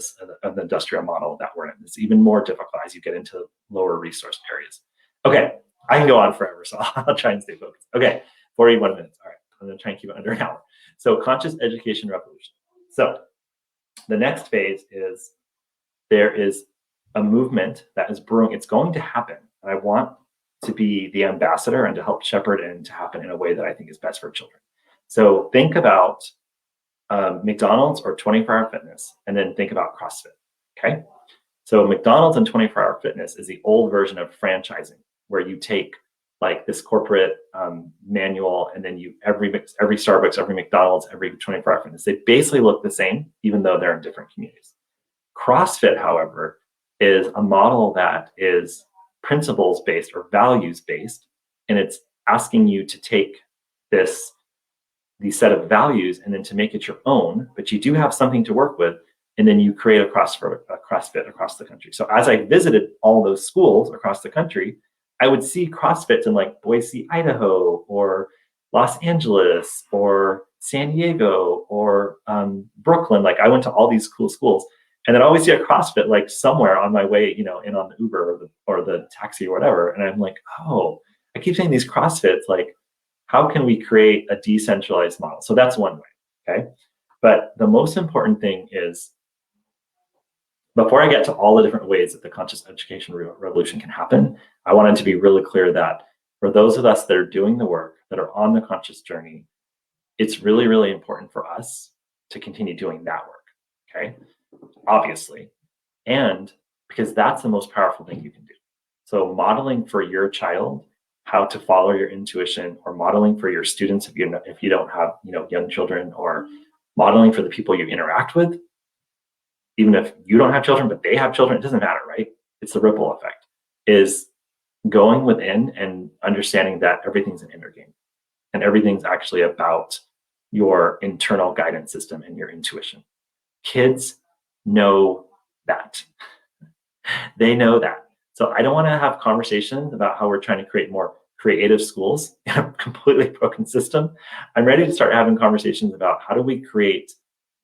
the industrial model that we're in. It's even more difficult as you get into lower resource areas. Okay, I can go on forever, so I'll try and stay focused. Okay, 41 minutes. All right, I'm going to try and keep it under an hour. So, conscious education revolution. So the next phase is, there is a movement that is brewing. It's going to happen. And I want to be the ambassador and to help shepherd and to happen in a way that I think is best for children. So think about McDonald's or 24-hour fitness, and then think about CrossFit. Okay. So McDonald's and 24-hour fitness is the old version of franchising, where you take like this corporate manual, and then every Starbucks, every McDonald's, every 24-hour fitness, they basically look the same, even though they're in different communities. CrossFit, however, is a model that is principles-based or values-based, and it's asking you to take these set of values and then to make it your own, but you do have something to work with, and then you create a CrossFit across the country. So as I visited all those schools across the country, I would see CrossFits in like Boise, Idaho, or Los Angeles, or San Diego, or Brooklyn. Like, I went to all these cool schools, and then I always see a CrossFit like somewhere on my way, in on the Uber or the taxi or whatever. And I'm like, oh, I keep saying these CrossFits, like, how can we create a decentralized model? So that's one way, okay? But the most important thing is, before I get to all the different ways that the conscious education revolution can happen, I wanted to be really clear that for those of us that are doing the work, that are on the conscious journey, it's really, really important for us to continue doing that work, okay? Obviously, and because that's the most powerful thing you can do. So modeling for your child how to follow your intuition, or modeling for your students if you don't have young children, or modeling for the people you interact with, even if you don't have children but they have children, it doesn't matter, right? It's the ripple effect, is going within and understanding that everything's an inner game, and everything's actually about your internal guidance system and your intuition. Kids know that. They know that. So I don't want to have conversations about how we're trying to create more creative schools in a completely broken system. I'm ready to start having conversations about how do we create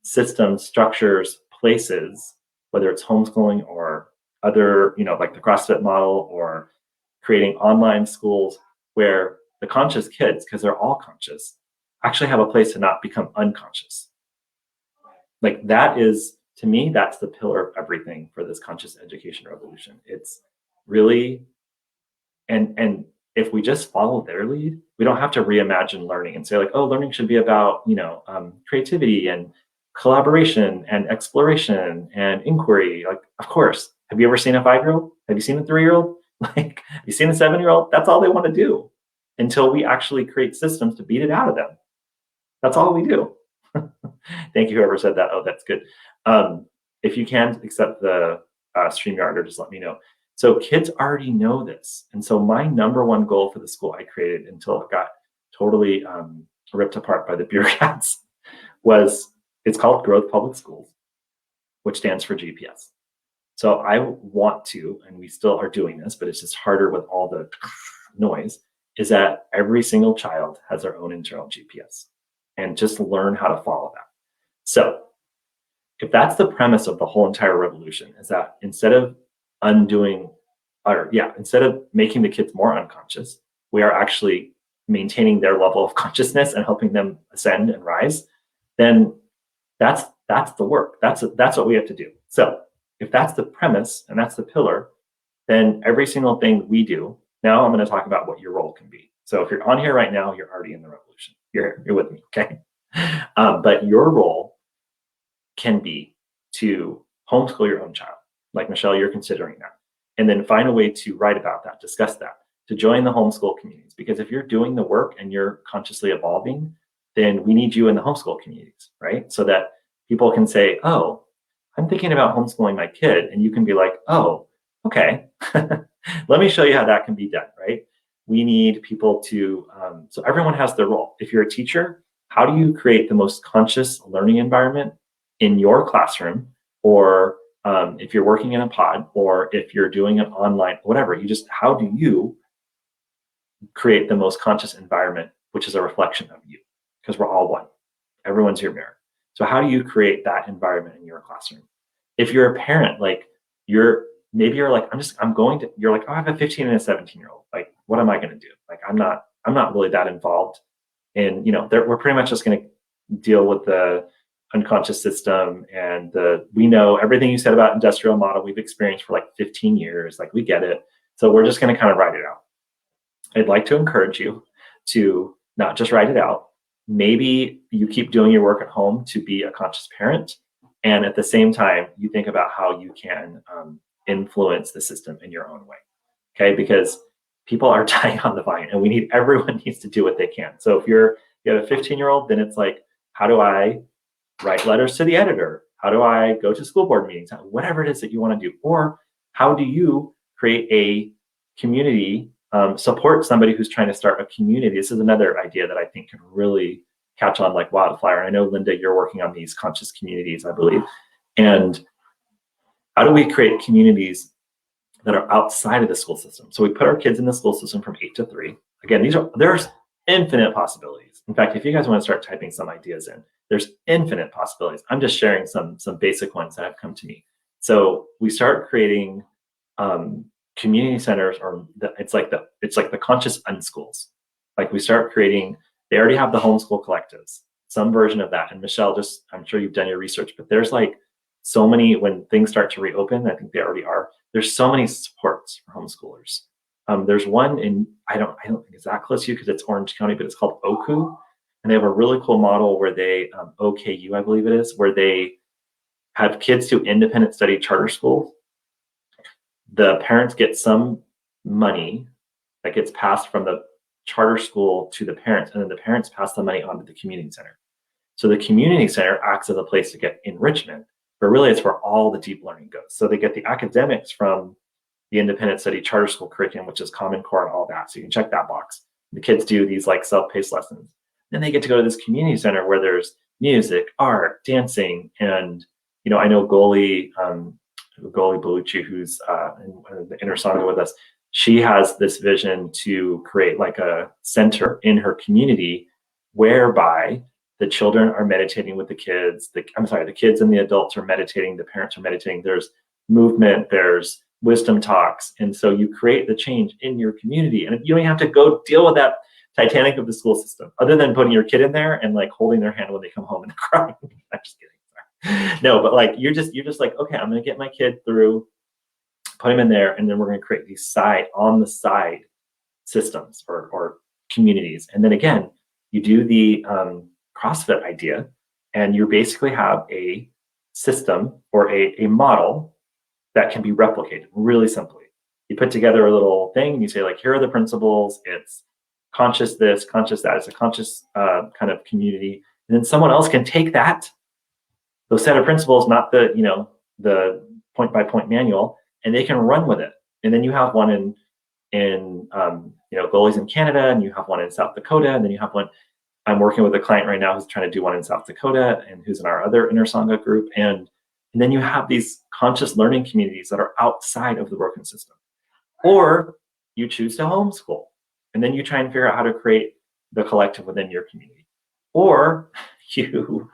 systems, structures, places, whether it's homeschooling or other, like the CrossFit model, or creating online schools where the conscious kids, because they're all conscious, actually have a place to not become unconscious. Like, that is, to me, that's the pillar of everything for this conscious education revolution. It's really, and if we just follow their lead, we don't have to reimagine learning and say like, oh, learning should be about, creativity and collaboration and exploration and inquiry. Like, of course, have you ever seen a 5-year-old? Have you seen a 3-year-old? Like, have you seen a 7-year-old? That's all they want to do, until we actually create systems to beat it out of them. That's all we do. Thank you, whoever said that. Oh, that's good. If you can accept the StreamYard, or just let me know. So kids already know this. And so my number one goal for the school I created until it got totally ripped apart by the bureaucrats, it's called Growth Public Schools, which stands for GPS. So I want to, and we still are doing this, but it's just harder with all the noise, is that every single child has their own internal GPS, and just learn how to follow that. So if that's the premise of the whole entire revolution, is that instead of making the kids more unconscious, we are actually maintaining their level of consciousness and helping them ascend and rise, then that's the work. That's what we have to do. So if that's the premise and that's the pillar, then every single thing we do, now I'm going to talk about what your role can be. So if you're on here right now, you're already in the revolution. You're with me, okay? But your role can be to homeschool your own child. Like Michelle, you're considering that. And then find a way to write about that, discuss that, to join the homeschool communities. Because if you're doing the work and you're consciously evolving, then we need you in the homeschool communities, right? So that people can say, oh, I'm thinking about homeschooling my kid. And you can be like, oh, okay, let me show you how that can be done, right? We need people to, so everyone has their role. If you're a teacher, how do you create the most conscious learning environment in your classroom? Or if you're working in a pod, or if you're doing it online, whatever, how do you create the most conscious environment, which is a reflection of you? Because we're all one. Everyone's your mirror. So how do you create that environment in your classroom? If you're a parent, you're like, oh, I have a 15 and a 17-year-old. Like, what am I going to do? Like, I'm not really that involved. And, we're pretty much just going to deal with the unconscious system. And we know everything you said about industrial model, we've experienced for like 15 years. Like, we get it. So we're just going to kind of write it out. I'd like to encourage you to not just write it out. Maybe you keep doing your work at home to be a conscious parent. And at the same time, you think about how you can influence the system in your own way. Okay, because people are dying on the vine, and everyone needs to do what they can. So if you have a 15-year-old, then it's like, how do I write letters to the editor? How do I go to school board meetings? Whatever it is that you want to do. Or how do you create a community, support somebody who's trying to start a community? This is another idea that I think can really catch on like wildfire. I know, Linda, you're working on these conscious communities, I believe. And how do we create communities that are outside of the school system? So we put our kids in the school system from 8 to 3. Again, there's infinite possibilities. In fact, if you guys want to start typing some ideas in, there's infinite possibilities. I'm just sharing some basic ones that have come to me. So we start creating community centers, it's like the conscious unschools. Like, we start creating, they already have the homeschool collectives, some version of that. And Michelle, I'm sure you've done your research, but there's like so many, when things start to reopen, I think they already are, there's so many supports for homeschoolers. There's one in, I don't think it's that close to you because it's Orange County, but it's called OKU. And they have a really cool model where they, OKU, I believe it is, where they have kids do independent study charter schools. The parents get some money that gets passed from the charter school to the parents, and then the parents pass the money on to the community center. So the community center acts as a place to get enrichment, but really it's where all the deep learning goes. So they get the academics from the independent study charter school curriculum, which is Common Core and all that. So you can check that box. The kids do these like self-paced lessons. Then they get to go to this community center where there's music, art, dancing. And, I know Goli Bellucci, who's in the Inner Sangha with us, she has this vision to create like a center in her community whereby the children are meditating with the kids. The kids and the adults are meditating. The parents are meditating. There's movement. There's wisdom talks. And so you create the change in your community. And you don't have to go deal with that Titanic of the school system, other than putting your kid in there and like holding their hand when they come home and crying. I'm just kidding. No, but like you're just like, okay, I'm going to get my kid through, put him in there, and then we're going to create these on the side systems or communities. And then again, you do the CrossFit idea, and you basically have a system or a model that can be replicated really simply. You put together a little thing and you say, like, here are the principles. It's conscious this, conscious that. It's a conscious kind of community. And then someone else can take those set of principles, not the point by point manual, and they can run with it. And then you have one in in goalies in Canada, and you have one in South Dakota, and then you have one. I'm working with a client right now who's trying to do one in South Dakota and who's in our other Intersangha group. And then you have these conscious learning communities that are outside of the broken system. Or you choose to homeschool, and then you try and figure out how to create the collective within your community. Or you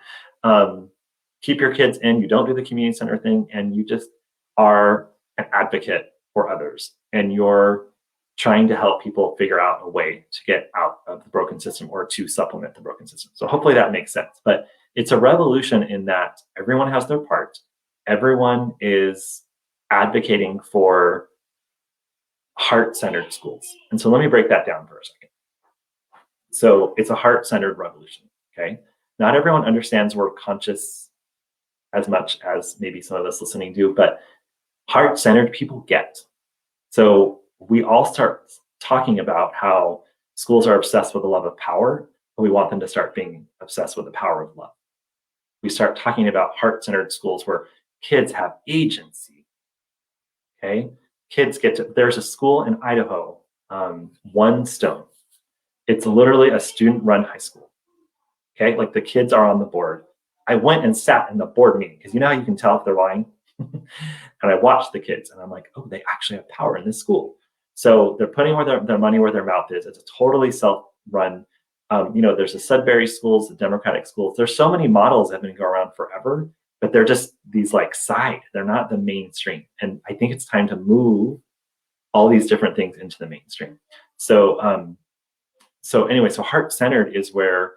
keep your kids in, you don't do the community center thing, and you just are an advocate for others. And you're trying to help people figure out a way to get out of the broken system or to supplement the broken system. So hopefully that makes sense. But it's a revolution in that everyone has their part. Everyone is advocating for heart-centered schools. And so let me break that down for a second. So it's a heart-centered revolution, okay? Not everyone understands we're conscious as much as maybe some of us listening do, but heart-centered people get. So we all start talking about how schools are obsessed with the love of power, but we want them to start being obsessed with the power of love. We start talking about heart-centered schools where kids have agency, okay? Kids get to, there's a school in Idaho, One Stone. It's literally a student-run high school, okay? Like the kids are on the board. I went and sat in the board meeting because you know how you can tell if they're lying? And I watched the kids and I'm like, oh, they actually have power in this school. So they're putting their money where their mouth is. It's a totally self-run, there's the Sudbury schools, the Democratic schools. There's so many models that have been going around forever, but they're just these like side, they're not the mainstream. And I think it's time to move all these different things into the mainstream. So anyway, so heart-centered is where,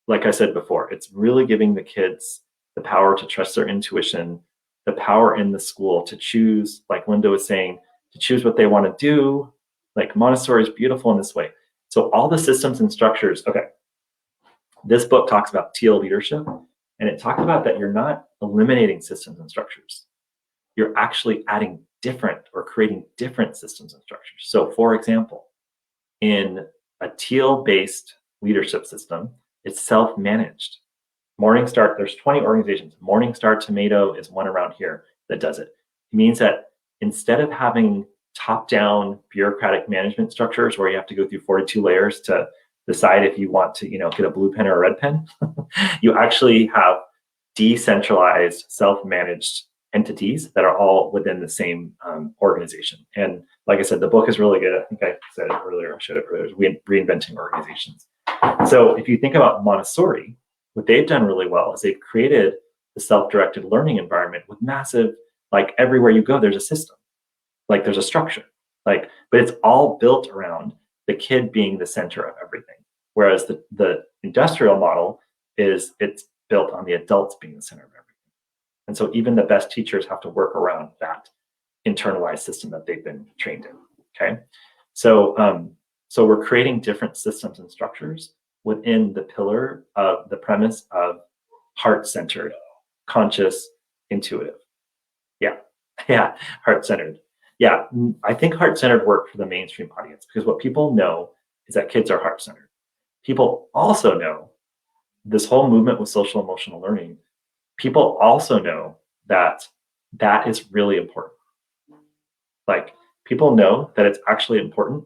like I said before, it's really giving the kids the power to trust their intuition, the power in the school to choose, like Linda was saying, to choose what they want to do. Like Montessori is beautiful in this way. So all the systems and structures, okay, this book talks about Teal Leadership, and it talks about that you're not eliminating systems and structures. You're actually adding different or creating different systems and structures. So for example, in a Teal-based leadership system, it's self-managed. Morningstar, there's 20 organizations. Morningstar Tomato is one around here that does it. It means that instead of having top-down bureaucratic management structures where you have to go through 42 layers to decide if you want to, get a blue pen or a red pen, you actually have decentralized, self-managed entities that are all within the same organization. And like I said, the book is really good. I think I said it earlier, I showed it earlier, Reinventing Organizations. So if you think about Montessori, what they've done really well is they've created the self-directed learning environment with massive, like everywhere you go, there's a system, like there's a structure, but it's all built around the kid being the center of everything. Whereas the industrial model it's built on the adults being the center of everything. And so even the best teachers have to work around that internalized system that they've been trained in, okay? So we're creating different systems and structures within the pillar of the premise of heart-centered, conscious, intuitive. Yeah, heart-centered. Yeah, I think heart-centered work for the mainstream audience because what people know is that kids are heart-centered. People also know this whole movement with social emotional learning. People also know that that is really important. Like people know that it's actually important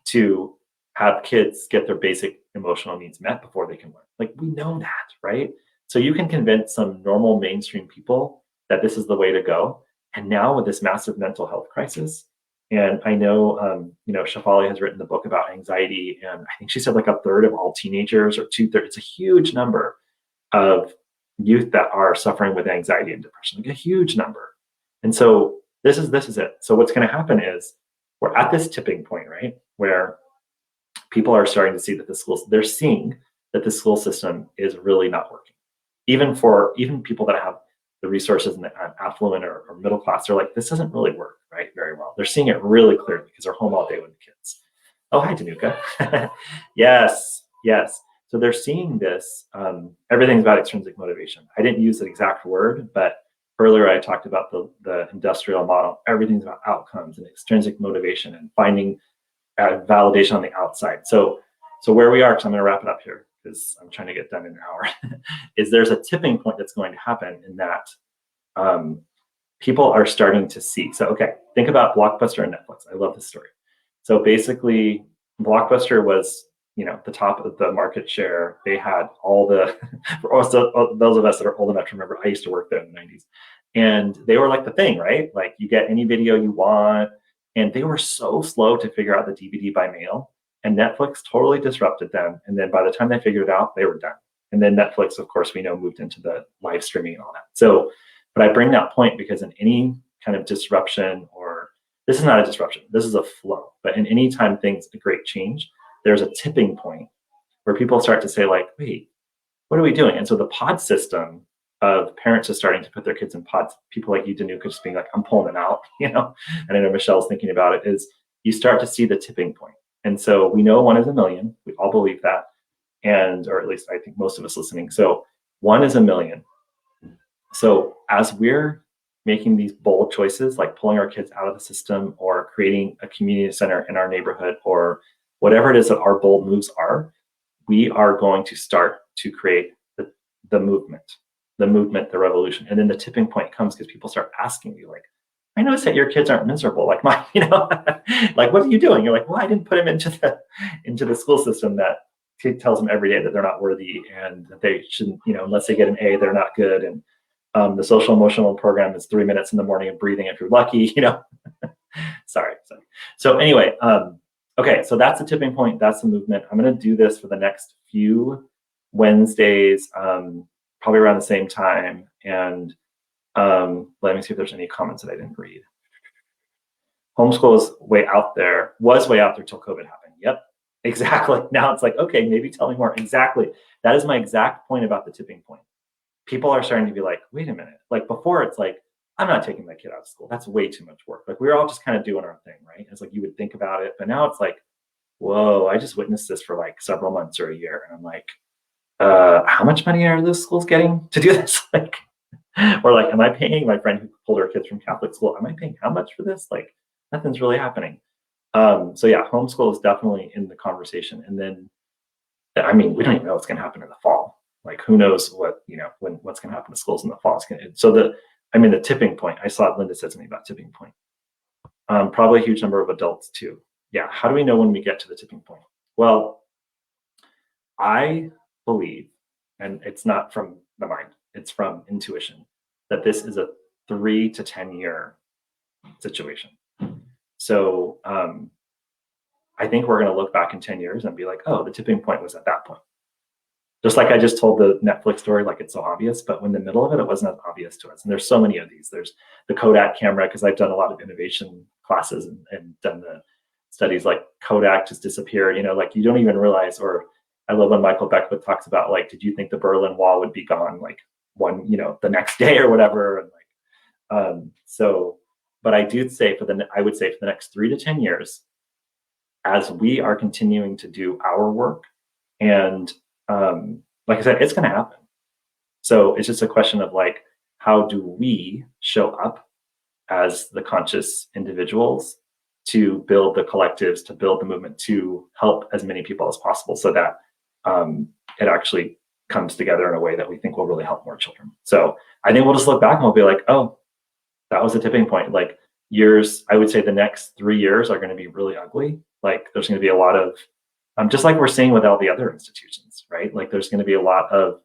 to have kids get their basic emotional needs met before they can learn. Like we know that, right? So you can convince some normal mainstream people that this is the way to go. And now with this massive mental health crisis, and I know, Shafali has written the book about anxiety, and I think she said like a third of all teenagers or 2/3, it's a huge number of youth that are suffering with anxiety and depression, like a huge number. And so this is it. So what's going to happen is we're at this tipping point, right? Where people are starting to see that they're seeing that the school system is really not working. Even people that have the resources and the affluent or middle class, they're like, this doesn't really work, right? Very well. They're seeing it really clearly because they're home all day with the kids. Oh, hi, Danuka. Yes. So they're seeing this, everything's about extrinsic motivation. I didn't use that exact word, but earlier I talked about the industrial model. Everything's about outcomes and extrinsic motivation and finding validation on the outside. So where we are, because I'm going to wrap it up here because I'm trying to get done in an hour, is there's a tipping point that's going to happen in that people are starting to see. So, okay, think about Blockbuster and Netflix. I love this story. So basically, Blockbuster was, the top of the market share. They had all the, for also those of us that are old enough to remember, I used to work there in the 90s. And they were like the thing, right? Like you get any video you want. And they were so slow to figure out the DVD by mail. And Netflix totally disrupted them. And then by the time they figured it out, they were done. And then Netflix, of course, we know, moved into the live streaming and all that. So, but I bring that point because in any kind of disruption, or this is not a disruption, this is a flow. But in any time things a great change, there's a tipping point where people start to say like, wait, what are we doing? And so the pod system of parents just starting to put their kids in pods, people like you, Danuka, just being like, I'm pulling it out, and I know Michelle's thinking about it, is you start to see the tipping point. And so we know 1 is a million. We all believe that. Or at least I think most of us listening. So 1 is a million. So as we're making these bold choices, like pulling our kids out of the system or creating a community center in our neighborhood or whatever it is that our bold moves are, we are going to start to create the movement, the revolution. And then the tipping point comes because people start asking you like, I noticed that your kids aren't miserable like mine, like, what are you doing? You're like, well, I didn't put them into the school system that tells them every day that they're not worthy and that they shouldn't, unless they get an A, they're not good. And the social emotional program is 3 minutes in the morning of breathing if you're lucky, sorry. So anyway, okay, so that's the tipping point. That's the movement. I'm going to do this for the next few Wednesdays, probably around the same time. And let me see if there's any comments that I didn't read. Homeschool was way out there till COVID happened. Yep, exactly. Now it's like, okay, maybe tell me more. Exactly. That is my exact point about the tipping point. People are starting to be like, wait a minute. Like before it's like, I'm not taking my kid out of school. That's way too much work. Like we were all just kind of doing our thing, right? It's like you would think about it, but now it's like, whoa, I just witnessed this for like several months or a year. And I'm like, how much money are those schools getting to do this? Like, or like, am I paying my friend who pulled her kids from Catholic school? Am I paying how much for this? Like, nothing's really happening. So yeah, homeschool is definitely in the conversation. And then, I mean, we don't even know what's going to happen in the fall. Like, who knows what, what's going to happen to schools in the fall. So the tipping point, I saw Linda said something about tipping point. Probably a huge number of adults too. Yeah. How do we know when we get to the tipping point? Well, I believe, and it's not from the mind, it's from intuition, that this is a 3 to 10 year situation. So I think we're going to look back in 10 years and be like, oh, the tipping point was at that point. Just like I just told the Netflix story, like it's so obvious, but in the middle of it, it wasn't as obvious to us. And there's so many of these. There's the Kodak camera, because I've done a lot of innovation classes and done the studies, like Kodak just disappeared, like you don't even realize. Or I love when Michael Beckwith talks about like, did you think the Berlin Wall would be gone like the next day or whatever? And but I would say for the next 3 to 10 years, as we are continuing to do our work, and like I said, it's going to happen. So it's just a question of like, how do we show up as the conscious individuals to build the collectives, to build the movement, to help as many people as possible, so that it actually comes together in a way that we think will really help more children. So I think we'll just look back and we'll be like, oh, that was a tipping point. Like I would say the next 3 years are going to be really ugly. Like there's going to be a lot of, just like we're seeing with all the other institutions, right? Like there's going to be a lot of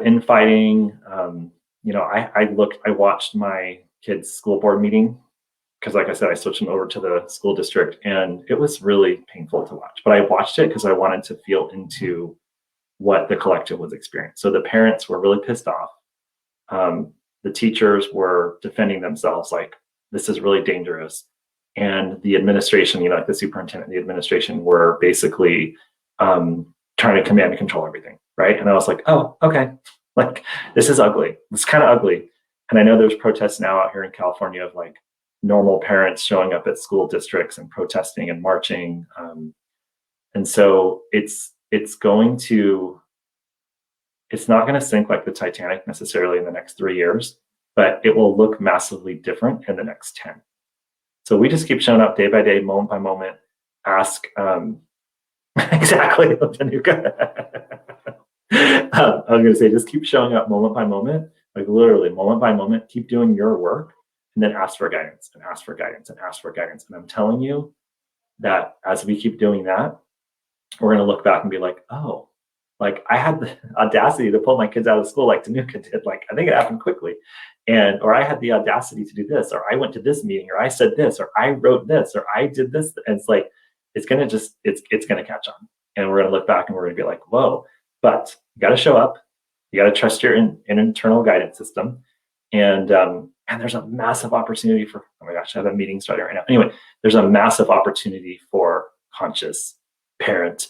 infighting. I watched my kids' school board meeting, because like I said, I switched them over to the school district, and it was really painful to watch. But I watched it because I wanted to feel into what the collective was experiencing. So the parents were really pissed off. The teachers were defending themselves, like, this is really dangerous. And the administration, like the superintendent, the administration were basically trying to command and control everything, right? And I was like, oh, okay, like this is ugly. It's kind of ugly. And I know there's protests now out here in California of like normal parents showing up at school districts and protesting and marching. And so it's not going to sink like the Titanic necessarily in the next 3 years, but it will look massively different in the next 10. So we just keep showing up day by day, moment by moment, ask, exactly, Danuka. I was going to say, just keep showing up moment by moment, like literally moment by moment, keep doing your work and then ask for guidance and ask for guidance and ask for guidance. And I'm telling you that as we keep doing that, we're going to look back and be like, oh, like I had the audacity to pull my kids out of school like Tanuka did. Like, I think it happened quickly. Or I had the audacity to do this, or I went to this meeting, or I said this, or I wrote this, or I did this. And it's like, it's going to catch on. And we're going to look back and we're going to be like, whoa, but you got to show up. You got to trust your internal guidance system. And there's a massive opportunity for, oh my gosh, I have a meeting starting right now. Anyway, there's a massive opportunity for conscious parent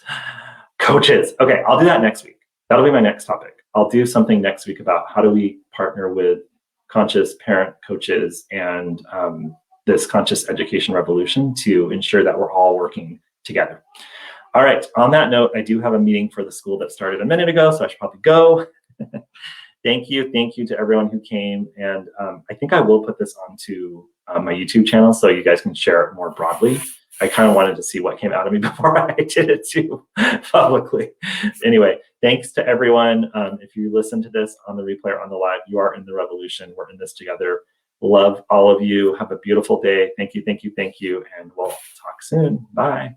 coaches. Okay, I'll do that next week. That'll be my next topic. I'll do something next week about how do we partner with conscious parent coaches and this conscious education revolution to ensure that we're all working together. All right, on that note, I do have a meeting for the school that started a minute ago, so I should probably go. Thank you to everyone who came. And I think I will put this onto my YouTube channel so you guys can share it more broadly. I kind of wanted to see what came out of me before I did it too publicly. Anyway, thanks to everyone. If you listen to this on the replay or on the live, you are in the revolution. We're in this together. Love all of you. Have a beautiful day. Thank you. And we'll talk soon. Bye.